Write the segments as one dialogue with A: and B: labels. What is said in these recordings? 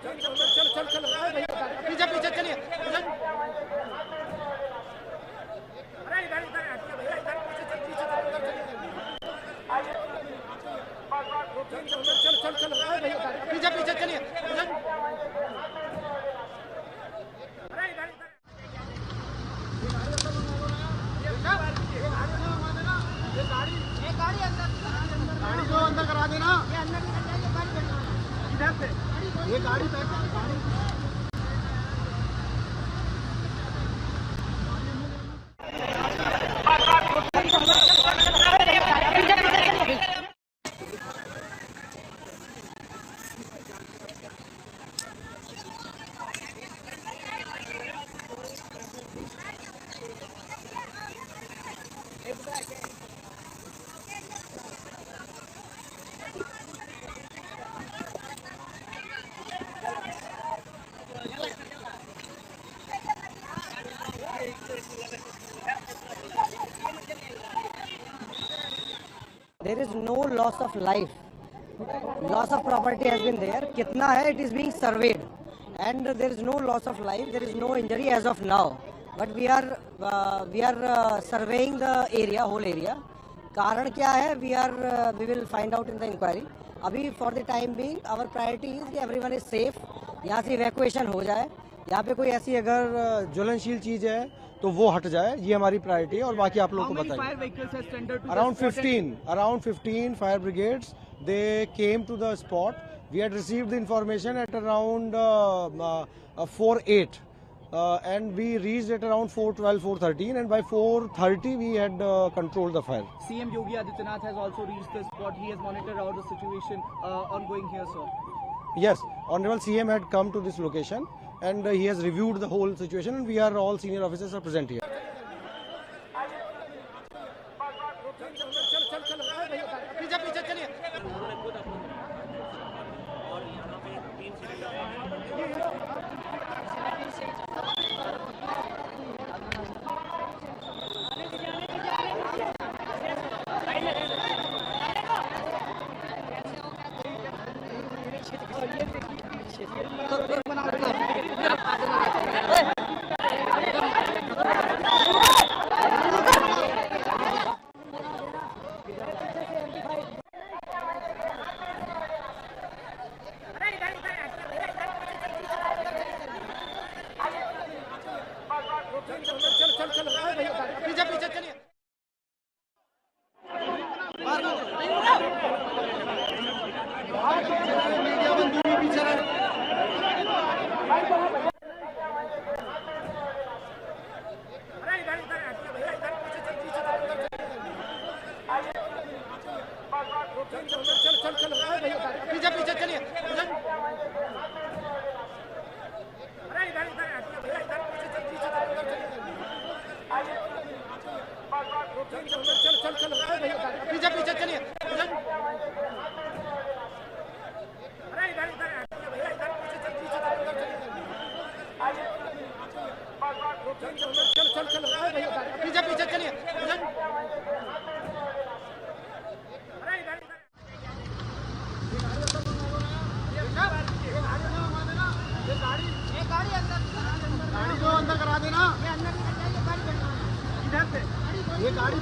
A: पीछे पीछे चलिए। पीछे पीछे चलिए।
B: गाड़ी जो अंदर करा देना, इधर से ये गाड़ी
C: There is no loss of life. Loss of property has been there. कितना है? It is being surveyed, and there is no loss of life. There is no injury as of now. But we are surveying the area, whole area. कारण क्या है? We will find out in the inquiry. अभी for the time being, our priority is कि everyone is safe. यहाँ से evacuation हो जाए. यहाँ पे कोई ऐसी अगर ज्वलनशील चीज है तो वो हट जाए, ये हमारी प्रायोरिटी है। और बाकी आप लोगों को बताइए। Around 15 fire brigades, they came to the spot. We had received the information at around 4:08 and we reached at around 4:12, 4:13, and by 4:30 we had controlled the fire.
D: CM Yogi Adityanath has also reached the spot. He has monitored out the situation ongoing here, sir.
B: Yes, Honorable CM had come to this location and he has reviewed the whole situation, and we are all senior officers are present here.
A: पीछे पीछे चलिए। पीछे पीछे चलिए। पीछे पीछे चलिए। पीछे पीछे चलिए। पीछे पीछे चलिए।
B: गाड़ी जो अंदर करा देना, इधर से ये गाड़ी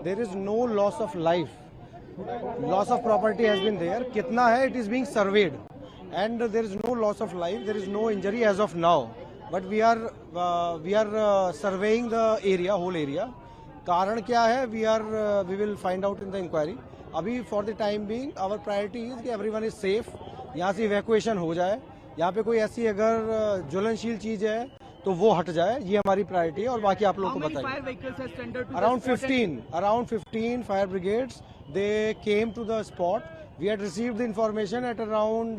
B: There is no loss of life. Loss of property has been there. कितना है? It is being surveyed, and there is no loss of life. There is no injury as of now. But we are surveying the area, whole area. कारण क्या है? We will find out in the inquiry. अभी for the time being, our priority is कि everyone is safe. यहाँ से evacuation हो जाए. यहाँ पे कोई ऐसी अगर ज्वलनशील चीज है तो वो हट जाए, ये हमारी प्रायोरिटी है और बाकी आप लोगों
D: How
B: को
D: many fire
B: बताइए।
D: vehicles has tendered to
B: Around
D: the spot and-
B: 15, around 15 fire brigades, they came to the spot. We had received the information at around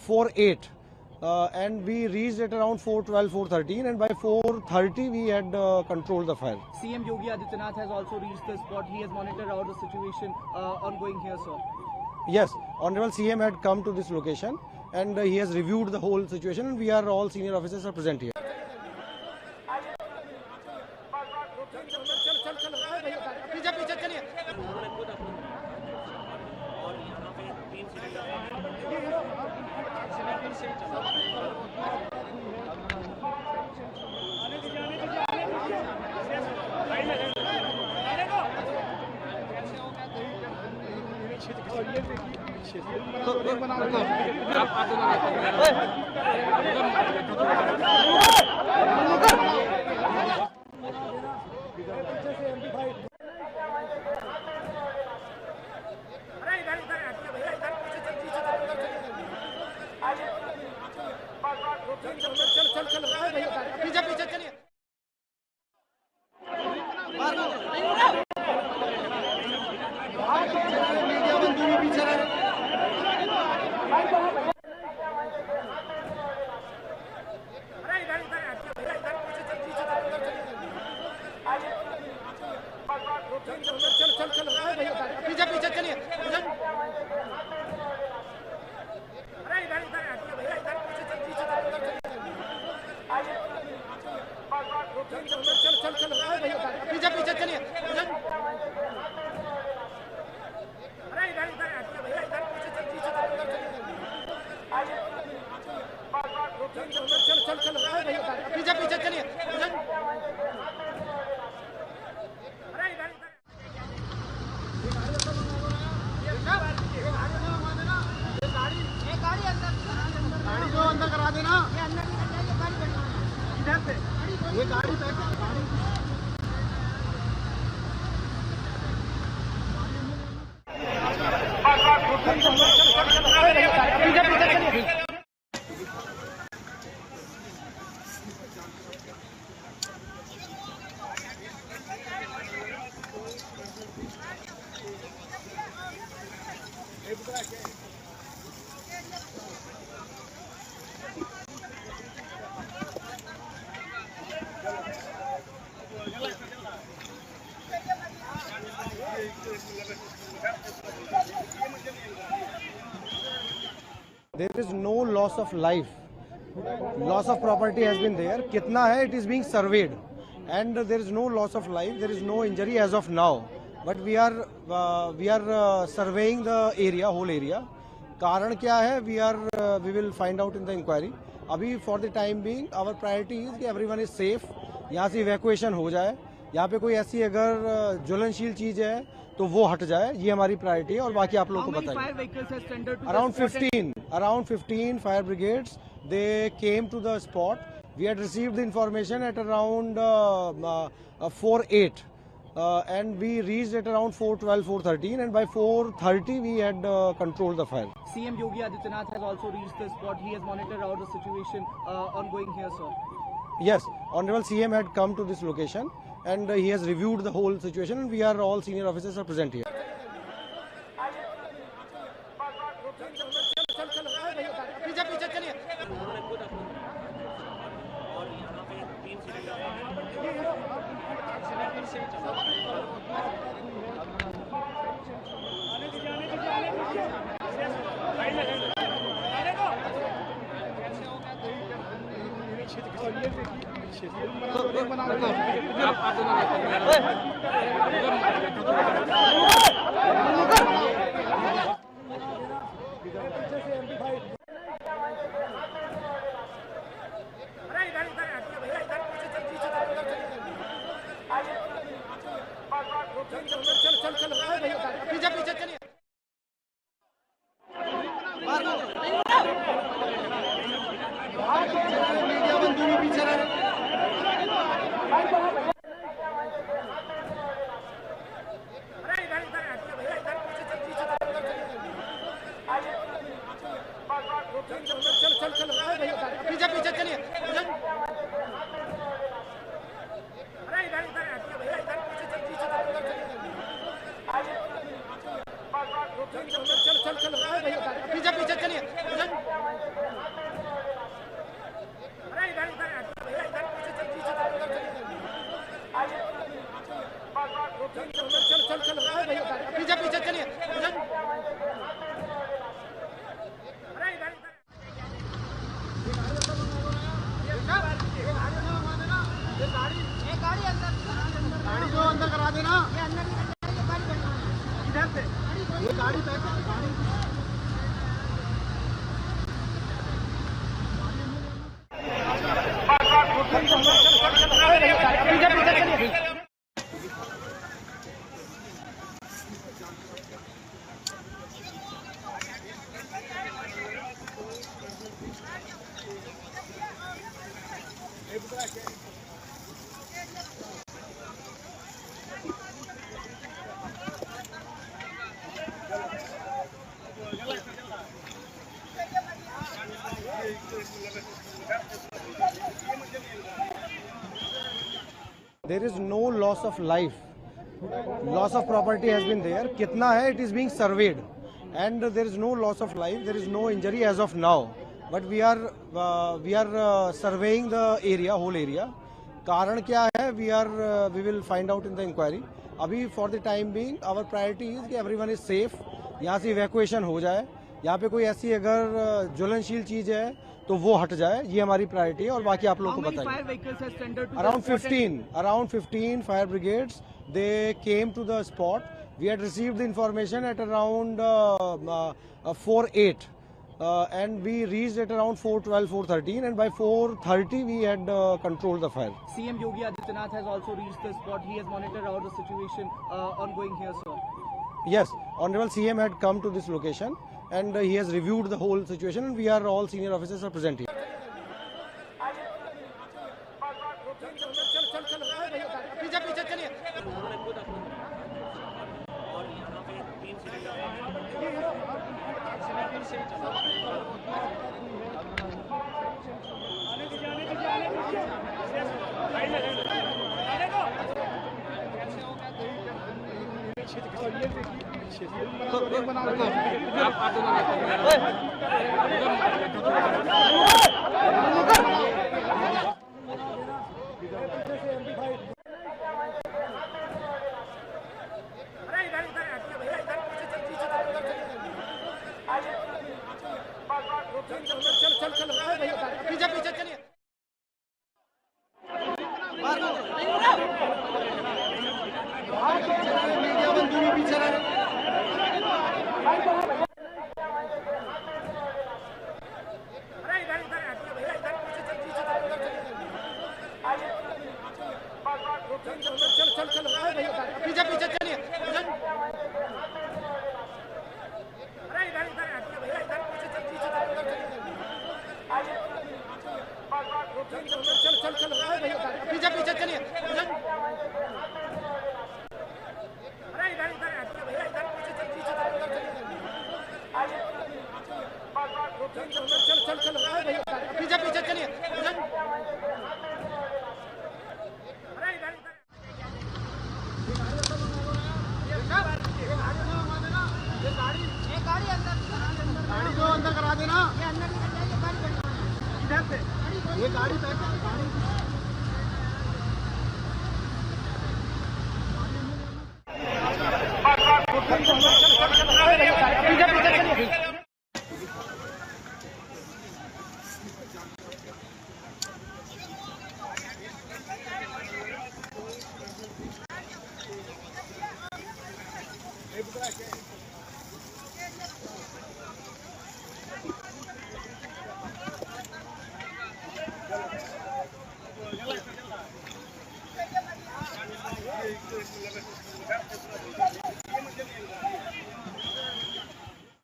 B: 4:08, and we reached at around 4:12, 4:13, and by 4:30 we had controlled the fire.
D: CM Yogi Adityanath has also reached the spot. He has monitored out the situation ongoing here, sir.
B: Yes, Honorable CM had come to this location and he has reviewed the whole situation, and we are all senior officers are present here.
A: चलो चलो चलो भैया पीछे पीछे चलिए चलो चलो भैया पीछे पीछे चलिए मीडिया बंधु भी पीछे रहे चलो चलो भैया पीछे पीछे चलिए चलो चलो भैया पीछे पीछे चलिए चलो चलो भैया पीछे पीछे चलिए गाड़ी जो अंदर करा देना इधर से ये गाड़ी
B: There is no loss of life. Loss of property has been there. कितना है? It is being surveyed, and there is no loss of life. There is no injury as of now. But we are surveying the area, whole area. कारण क्या है? We will find out in the inquiry. अभी for the time being, our priority is कि everyone is safe. यहाँ से evacuation हो जाए. यहाँ पे कोई ऐसी अगर ज्वलनशील चीज है तो वो हट जाए, ये हमारी प्रायोरिटी है और बाकी आप लोगों
D: How
B: को
D: many
B: बताइए।
D: fire vehicles has tendered to
B: Around
D: the spot and-
B: 15, around 15 fire brigades, they came to the spot. We had received the information at around 4:08, and we reached at around 4:12, 4:13, and by 4:30 we had controlled the fire.
D: CM Yogi Adityanath has also reached the spot. He has monitored out the situation ongoing here, sir.
B: Yes, Honorable CM had come to this location and he has reviewed the whole situation, and we are all senior officers are present here.
A: चलो भैया पीछे पीछे चलिए चलो भैया पीछे पीछे चलिए मीडिया बंधु भी पीछे रहे चलो भैया पीछे पीछे चलिए चल चल भैया पीछे पीछे चलिए गाड़ी जो अंदर करा देना इधर से ये गाड़ी पैक गाड़ी
B: There is no loss of life. Loss of property has been there. कितना है? It is being surveyed, and there is no loss of life. There is no injury as of now. But we are surveying the area, whole area. कारण क्या है? We will find out in the inquiry. अभी for the time being, our priority is कि everyone is safe. यहाँ से evacuation हो जाए. यहाँ पे कोई ऐसी अगर ज्वलनशील चीज है तो वो हट जाए, ये हमारी प्रायोरिटी है और बाकी आप लोगों को बताइए. Around 15 fire brigades, they came to the spot. We had received the information at around 4:08 and we reached at around 4:12, 4:13, and by 4:30 we had controlled the fire.
D: CM Yogi Adityanath has also reached the spot. He has monitored out the situation ongoing here, sir.
B: Yes, Honorable CM had come to this location and he has reviewed the whole situation, and we are all senior officers are present here.
A: पीछे पीछे चलिए चल चल भैया पीछे पीछे चलिए media बंधु भी पीछे रहे चल चल भैया पीछे पीछे चलिए चल चल भैया पीछे पीछे चलिए चल चल भैया पीछे पीछे चलिए गाड़ी जो अंदर करा देना इधर से ये गाड़ी पैक गाड़ी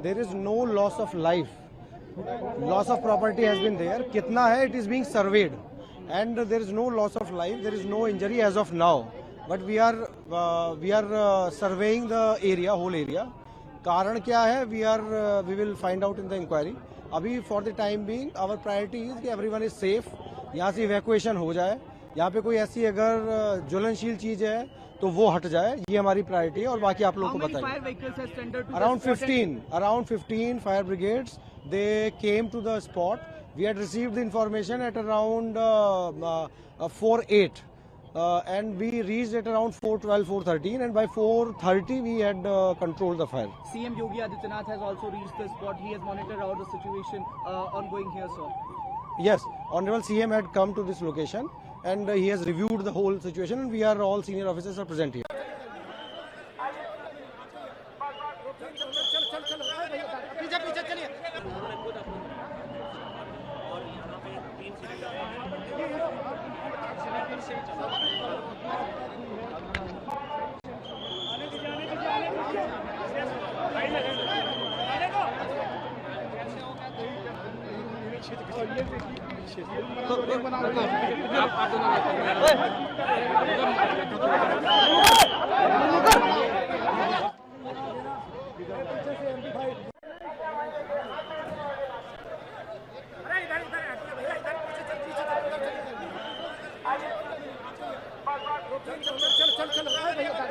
B: There is no loss of life. Loss of property has been there. कितना है? It is being surveyed, and there is no loss of life. There is no injury as of now. But we are surveying the area, whole area. कारण क्या है? We will find out in the inquiry. अभी for the time being, our priority is कि everyone is safe. यहाँ से evacuation हो जाए. यहाँ पे कोई ऐसी अगर ज्वलनशील चीज है तो वो हट जाए, ये हमारी प्रायोरिटी है और बाकी आप लोगों को बताइए. Around 15 fire brigades, they came to the spot. We had received the information at around 4:08 and we reached at around 4:12, 4:13, and by 4:30 we had controlled the fire.
D: CM Yogi Adityanath has also reached the spot. He has monitored out the situation ongoing here, sir.
B: Yes, Honorable CM had come to this location and he has reviewed the whole situation, and we are all senior officers are present here.
A: पीछे पीछे चलिए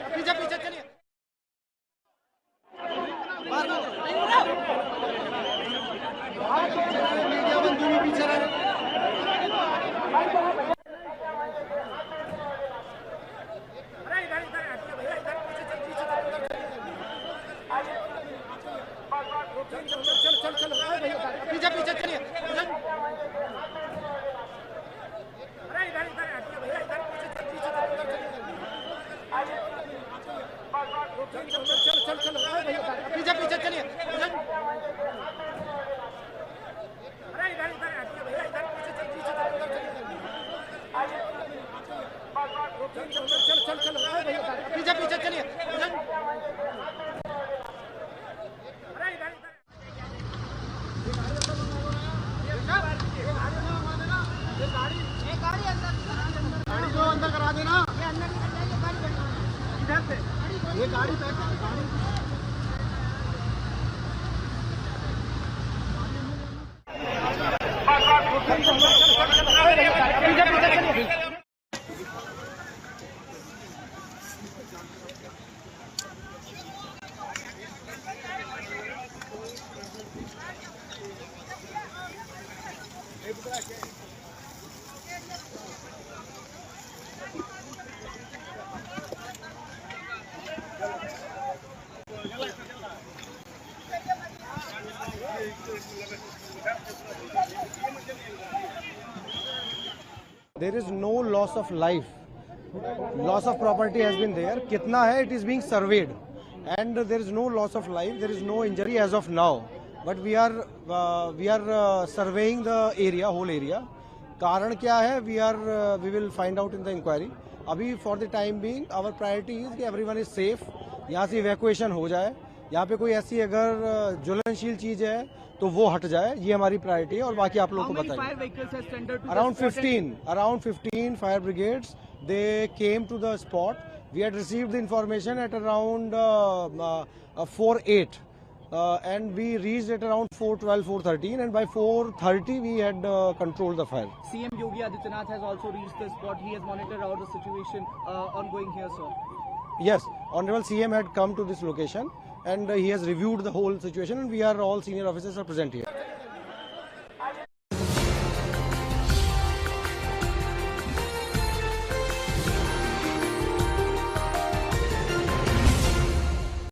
A: चलो पीछे पीछे चलिए media बंधु भी पीछे रहे चलो पीछे पीछे चलिए चलो पीछे पीछे चलिए चलो पीछे पीछे चलिए गाड़ी जो अंदर करा देना इधर से ये गाड़ी पैक गाड़ी
B: There is no loss of life. Loss of property has been there. कितना है? It is being surveyed, and there is no loss of life. There is no injury as of now. But we are surveying the area, whole area. कारण क्या है? We will find out in the inquiry. अभी for the time being, our priority is कि everyone is safe. यहाँ से evacuation हो जाए. यहाँ पे कोई ऐसी अगर ज्वलनशील चीज है तो वो हट जाए, ये हमारी प्रायोरिटी है और बाकी आप लोगों को बताइए. Around 15 fire brigades, they came to the spot. We had received the information at around 4:08 and we reached at around 4:12, 4:13, and by 4:30 we had controlled the fire.
D: CM Yogi Adityanath has also reached the spot. He has monitored out the situation ongoing here, sir.
B: Yes, Honorable CM had come to this location and he has reviewed the whole situation, and we are all senior officers are present here.